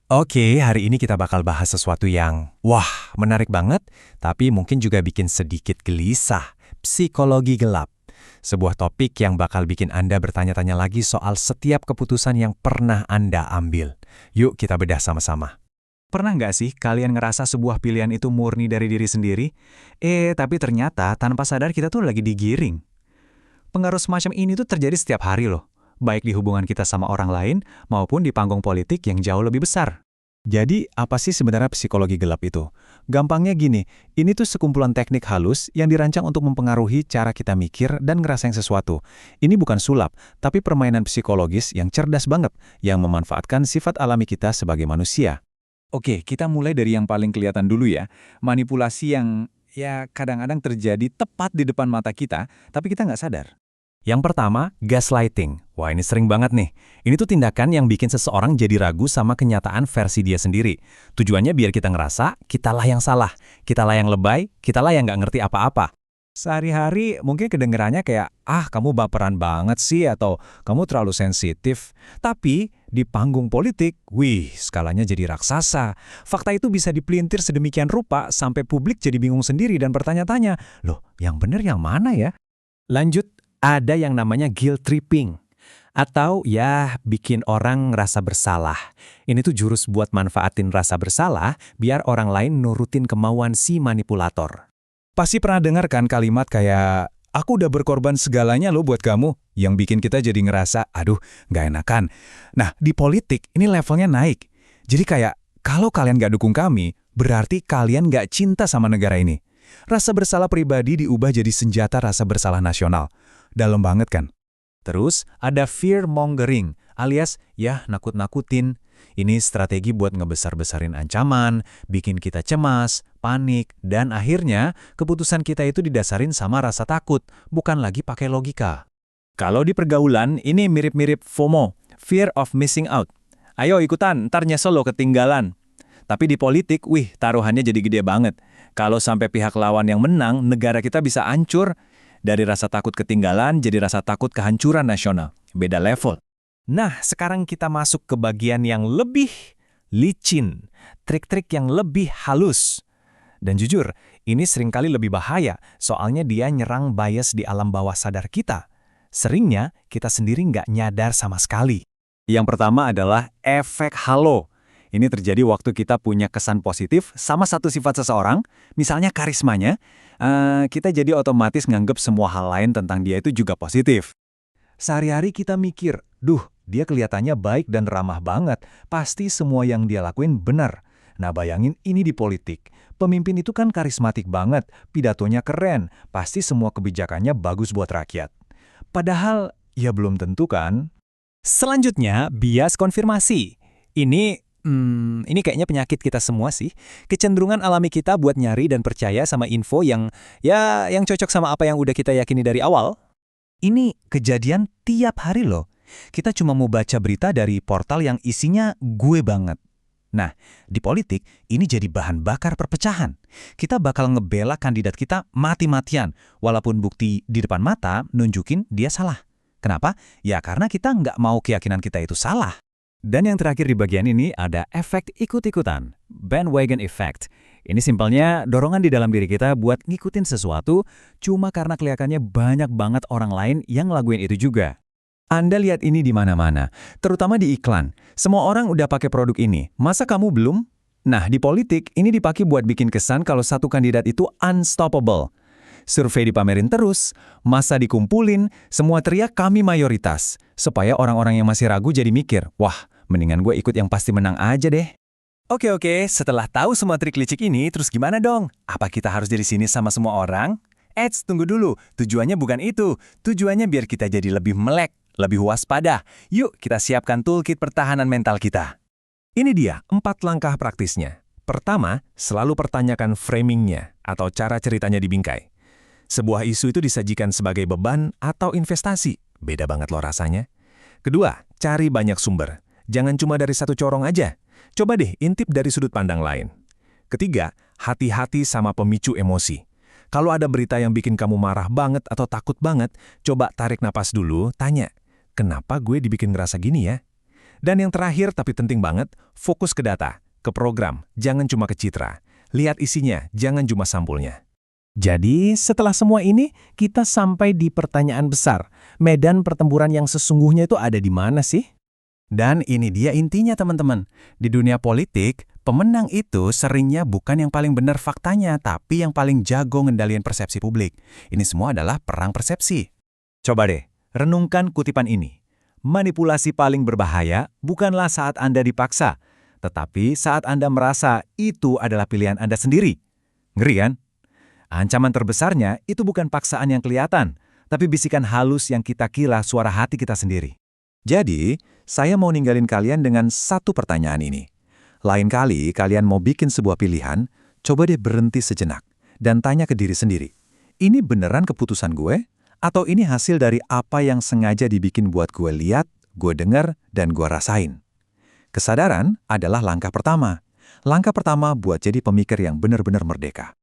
Oke, hari ini kita bakal bahas sesuatu yang, wah, menarik banget, tapi mungkin juga bikin sedikit gelisah. Psikologi gelap. Sebuah topik yang bakal bikin Anda bertanya-tanya lagi soal setiap keputusan yang pernah Anda ambil. Yuk kita bedah sama-sama. Pernah nggak sih kalian ngerasa sebuah pilihan itu murni dari diri sendiri? Tapi ternyata tanpa sadar kita tuh lagi digiring. Pengaruh semacam ini tuh terjadi setiap hari loh. Baik di hubungan kita sama orang lain, maupun di panggung politik yang jauh lebih besar. Jadi, apa sih sebenarnya psikologi gelap itu? Gampangnya gini, ini tuh sekumpulan teknik halus yang dirancang untuk mempengaruhi cara kita mikir dan ngerasain sesuatu. Ini bukan sulap, tapi permainan psikologis yang cerdas banget, yang memanfaatkan sifat alami kita sebagai manusia. Oke, kita mulai dari yang paling kelihatan dulu ya. Manipulasi yang kadang-kadang terjadi tepat di depan mata kita, tapi kita nggak sadar. Yang pertama, gaslighting. Wah, ini sering banget nih. Ini tuh tindakan yang bikin seseorang jadi ragu sama kenyataan versi dia sendiri. Tujuannya biar kita ngerasa, kitalah yang salah, kitalah yang lebay, kitalah yang nggak ngerti apa-apa. Sehari-hari mungkin kedengerannya kayak, kamu baperan banget sih, atau kamu terlalu sensitif. Tapi di panggung politik, wih, skalanya jadi raksasa. Fakta itu bisa dipelintir sedemikian rupa sampai publik jadi bingung sendiri dan bertanya-tanya, loh, yang bener yang mana ya? Lanjut, ada yang namanya guilt tripping. Atau bikin orang ngerasa bersalah. Ini tuh jurus buat manfaatin rasa bersalah biar orang lain nurutin kemauan si manipulator. Pasti pernah dengar kan kalimat kayak, aku udah berkorban segalanya loh buat kamu, yang bikin kita jadi ngerasa, aduh, nggak enakan. Nah, di politik ini levelnya naik. Jadi kayak, kalau kalian nggak dukung kami, berarti kalian nggak cinta sama negara ini. Rasa bersalah pribadi diubah jadi senjata rasa bersalah nasional. Dalam banget kan? Terus ada fear mongering, alias nakut-nakutin. Ini strategi buat ngebesar-besarin ancaman, bikin kita cemas, panik, dan akhirnya keputusan kita itu didasarin sama rasa takut, bukan lagi pakai logika. Kalau di pergaulan, ini mirip-mirip FOMO, fear of missing out. Ayo ikutan, ntar nyesel lo ketinggalan. Tapi di politik, taruhannya jadi gede banget. Kalau sampai pihak lawan yang menang, negara kita bisa hancur. Dari rasa takut ketinggalan, jadi rasa takut kehancuran nasional. Beda level. Nah, sekarang kita masuk ke bagian yang lebih licin. Trik-trik yang lebih halus. Dan jujur, ini seringkali lebih bahaya, soalnya dia nyerang bias di alam bawah sadar kita. Seringnya, kita sendiri nggak nyadar sama sekali. Yang pertama adalah efek halo. Ini terjadi waktu kita punya kesan positif sama satu sifat seseorang, misalnya karismanya, kita jadi otomatis nganggep semua hal lain tentang dia itu juga positif. Sehari-hari kita mikir, dia kelihatannya baik dan ramah banget, pasti semua yang dia lakuin benar. Nah, bayangin ini di politik. Pemimpin itu kan karismatik banget, pidatonya keren, pasti semua kebijakannya bagus buat rakyat. Padahal, ya belum tentu kan? Selanjutnya, bias konfirmasi. Ini kayaknya penyakit kita semua sih. Kecenderungan alami kita buat nyari dan percaya sama info yang cocok sama apa yang udah kita yakini dari awal. Ini kejadian tiap hari loh. Kita cuma mau baca berita dari portal yang isinya gue banget. Nah, di politik ini jadi bahan bakar perpecahan. Kita bakal ngebela kandidat kita mati-matian, walaupun bukti di depan mata nunjukin dia salah. Kenapa? Ya karena kita nggak mau keyakinan kita itu salah. Dan yang terakhir di bagian ini ada efek ikut-ikutan, bandwagon effect. Ini simpelnya dorongan di dalam diri kita buat ngikutin sesuatu cuma karena kelihatannya banyak banget orang lain yang ngelakuin itu juga. Anda lihat ini di mana-mana, terutama di iklan. Semua orang udah pakai produk ini, masa kamu belum? Nah, di politik ini dipakai buat bikin kesan kalau satu kandidat itu unstoppable. Survei dipamerin terus, massa dikumpulin, semua teriak kami mayoritas. Supaya orang-orang yang masih ragu jadi mikir, wah, mendingan gue ikut yang pasti menang aja deh. Oke, setelah tahu semua trik licik ini, terus gimana dong? Apa kita harus jadi sini sama semua orang? Tunggu dulu, tujuannya bukan itu. Tujuannya biar kita jadi lebih melek, lebih waspada. Yuk, kita siapkan toolkit pertahanan mental kita. Ini dia 4 langkah praktisnya. Pertama, selalu pertanyakan framingnya atau cara ceritanya dibingkai. Sebuah isu itu disajikan sebagai beban atau investasi. Beda banget loh rasanya. Kedua, cari banyak sumber. Jangan cuma dari satu corong aja. Coba deh intip dari sudut pandang lain. Ketiga, hati-hati sama pemicu emosi. Kalau ada berita yang bikin kamu marah banget atau takut banget, coba tarik napas dulu, tanya, kenapa gue dibikin ngerasa gini ya? Dan yang terakhir tapi penting banget, fokus ke data, ke program, jangan cuma ke citra. Lihat isinya, jangan cuma sampulnya. Jadi, setelah semua ini, kita sampai di pertanyaan besar. Medan pertempuran yang sesungguhnya itu ada di mana sih? Dan ini dia intinya teman-teman. Di dunia politik, pemenang itu seringnya bukan yang paling benar faktanya, tapi yang paling jago ngendaliin persepsi publik. Ini semua adalah perang persepsi. Coba deh, renungkan kutipan ini. Manipulasi paling berbahaya bukanlah saat Anda dipaksa, tetapi saat Anda merasa itu adalah pilihan Anda sendiri. Ngeri kan? Ancaman terbesarnya itu bukan paksaan yang kelihatan, tapi bisikan halus yang kita kira suara hati kita sendiri. Jadi, saya mau ninggalin kalian dengan satu pertanyaan ini. Lain kali kalian mau bikin sebuah pilihan, coba deh berhenti sejenak dan tanya ke diri sendiri. Ini beneran keputusan gue? Atau ini hasil dari apa yang sengaja dibikin buat gue lihat, gue dengar, dan gue rasain? Kesadaran adalah langkah pertama. Langkah pertama buat jadi pemikir yang benar-benar merdeka.